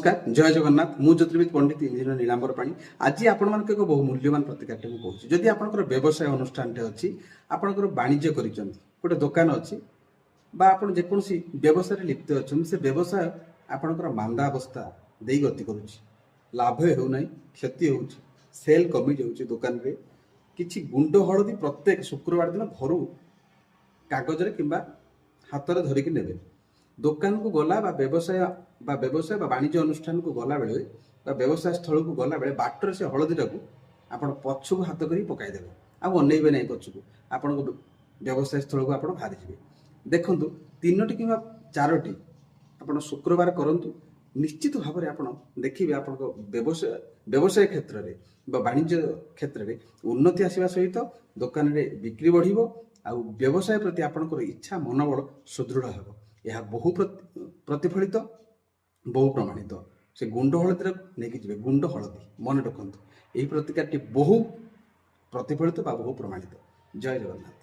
नमस्कार जय जगन्नाथ मु ज्योतिर्विद पंडित इंजीनियर नीलांबर पाणी आज आपण मान एक बहु मूल्यवान प्रतिकार मु कहूँ जदि आपंकर व्यवसाय अनुष्ठान अच्छी आपंकर वाणिज्य कर गोटे दुकान अच्छी आप जेकोसी व्यवसाय लिप्त अच्छा से व्यवसाय आपंकर मांदा अवस्था दे गति करुच्ची लाभ होना क्षति हो सेल कमी जाऊँगी दुकान रे किछि गुंड हलदी प्रत्येक शुक्रवार दिन घर कागज कि हाथ में धरिकी ने दुकान को गला व्यवसाय वाणिज्य अनुष्ठान को गला बेले व्यवसाय स्थल को गला बेले बाटर से हलदीटा को आप पछक हाथ कर पकईदे आनेबे ना पछक आपण व्यवसाय स्थल को आप बाहरी जाए देखु तीनोटी कि चारोटी आप शुक्रवार करूँ निश्चित भाव में आप देखिए आप व्यवसाय क्षेत्र में वाणिज्य क्षेत्र में उन्नति आसवा सहित दुकान में बिक्री बढ़ आउ व्यवसाय प्रति आपंकर इच्छा मनोबल सुदृढ़ हो यह बहु प्रतिफलित बहु प्रमाणित से गुंड हलदी नहीं जी गुंड हलदी मन रखु यही प्रतिकार बहु प्रतिफलित बहु प्रमाणित जय जगन्नाथ।